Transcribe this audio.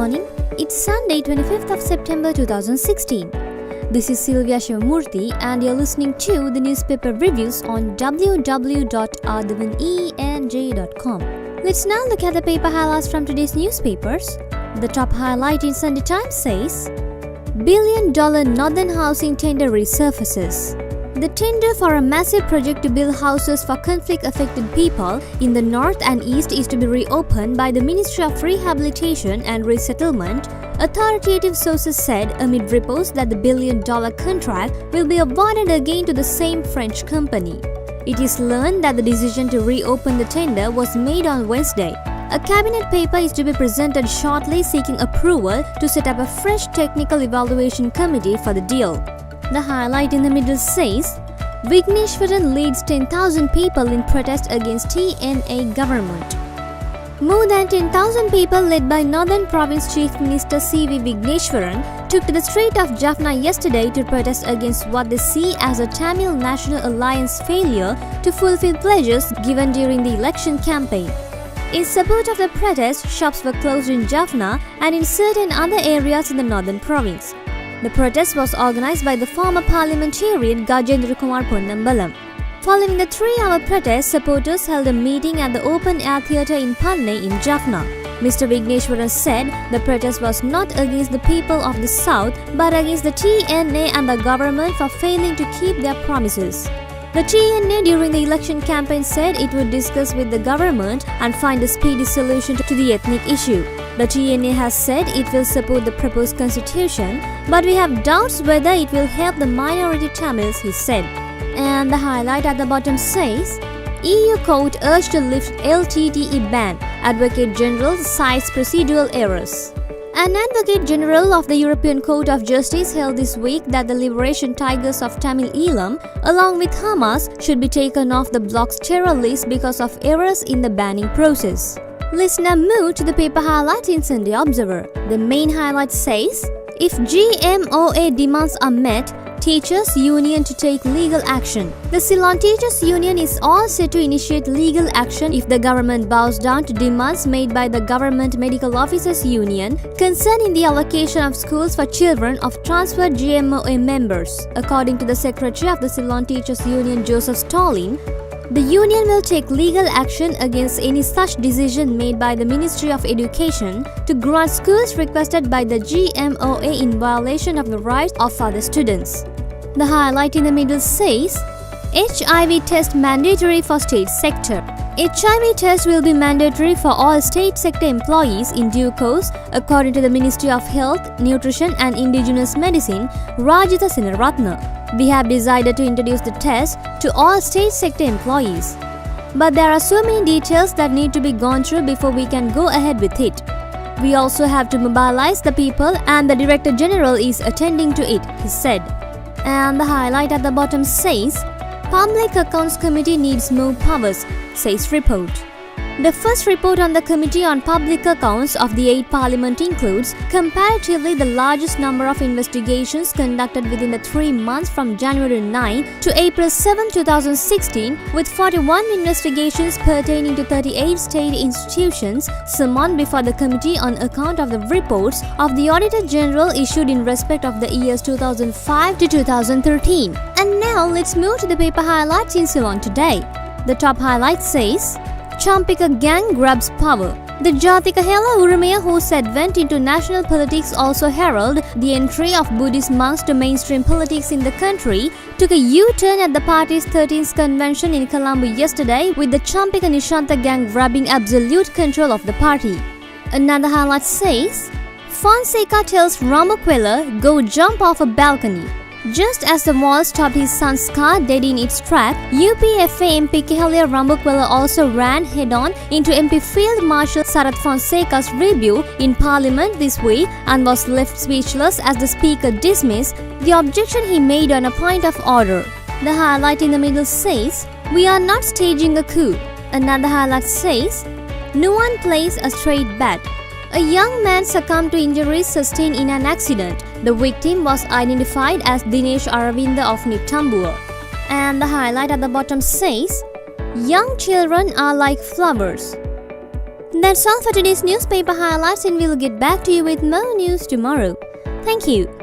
morning. It's Sunday, 25th of September 2016. This is Sylvia Shivamurthy and you're listening to the newspaper reviews on www.athavan.com. Let's now look at the paper highlights from today's newspapers. The top highlight in Sunday Times says, $1 billion Northern housing tender resurfaces. The tender for a massive project to build houses for conflict-affected people in the north and east is to be reopened by the Ministry of Rehabilitation and Resettlement, authoritative sources said amid reports that the $1 billion contract will be awarded again to the same French company. It is learned that the decision to reopen the tender was made on Wednesday. A cabinet paper is to be presented shortly seeking approval to set up a fresh technical evaluation committee for the deal. The highlight in the middle says, Vigneshwaran leads 10,000 people in protest against TNA government. More than 10,000 people led by Northern Province Chief Minister C.V. Vigneshwaran took to the street of Jaffna yesterday to protest against what they see as a Tamil National Alliance failure to fulfill pledges given during the election campaign. In support of the protest, shops were closed in Jaffna and in certain other areas in the Northern Province. The protest was organized by the former parliamentarian Gajendra Kumar Ponnambalam. Following the 3-hour protest, supporters held a meeting at the open-air theatre in Panne in Jaffna. Mr. Vigneshwaran said the protest was not against the people of the south but against the TNA and the government for failing to keep their promises. The TNA during the election campaign said it would discuss with the government and find a speedy solution to the ethnic issue. The TNA has said it will support the proposed constitution, but we have doubts whether it will help the minority Tamils, he said. And the highlight at the bottom says, EU court urged to lift LTTE ban, Advocate General cites procedural errors. An Advocate General of the European Court of Justice held this week that the Liberation Tigers of Tamil Eelam, along with Hamas, should be taken off the bloc's terror list because of errors in the banning process. Let's now move to the paper highlight in Sunday Observer. The main highlight says, if GMOA demands are met, Teachers Union to take legal action. The Ceylon Teachers Union is all set to initiate legal action if the government bows down to demands made by the Government Medical Officers Union concerning the allocation of schools for children of transferred GMOA members. According to the Secretary of the Ceylon Teachers Union, Joseph Stalin, the union will take legal action against any such decision made by the Ministry of Education to grant schools requested by the GMOA in violation of the rights of other students. The highlight in the middle says, HIV test mandatory for state sector. HIV test will be mandatory for all state sector employees in due course, according to the Ministry of Health, Nutrition and Indigenous Medicine, Rajitha Sinaratna. We have decided to introduce the test to all state sector employees. But there are so many details that need to be gone through before we can go ahead with it. We also have to mobilize the people and the Director General is attending to it, he said. And the highlight at the bottom says, Public Accounts Committee needs more powers, says report. The first report on the Committee on Public Accounts of the 8th Parliament includes comparatively the largest number of investigations conducted within the 3 months from January 9 to April 7, 2016, with 41 investigations pertaining to 38 state institutions summoned before the committee on account of the reports of the Auditor General issued in respect of the years 2005 to 2013. And now let's move to the paper highlights in Ceylon today. The top highlight says, Champika gang grabs power. The Jatika Hela Urumaya, whose advent into national politics also heralded the entry of Buddhist monks to mainstream politics in the country, took a U-turn at the party's 13th convention in Colombo yesterday, with the Champika Nishanta gang grabbing absolute control of the party. Another highlight says, Fonseca tells Ramukwela, go jump off a balcony. Just as the wall stopped his son's car dead in its track, UPFA MP Kehalia Rambukwala also ran head-on into MP Field Marshal Sarath Fonseca's rebuke in Parliament this week and was left speechless as the Speaker dismissed the objection he made on a point of order. The highlight in the middle says, we are not staging a coup. Another highlight says, no one plays a straight bat. A young man succumbed to injuries sustained in an accident. The victim was identified as Dinesh Aravinda of Nitambua. And the highlight at the bottom says, young children are like flowers. That's all for today's newspaper highlights, and we'll get back to you with more news tomorrow. Thank you.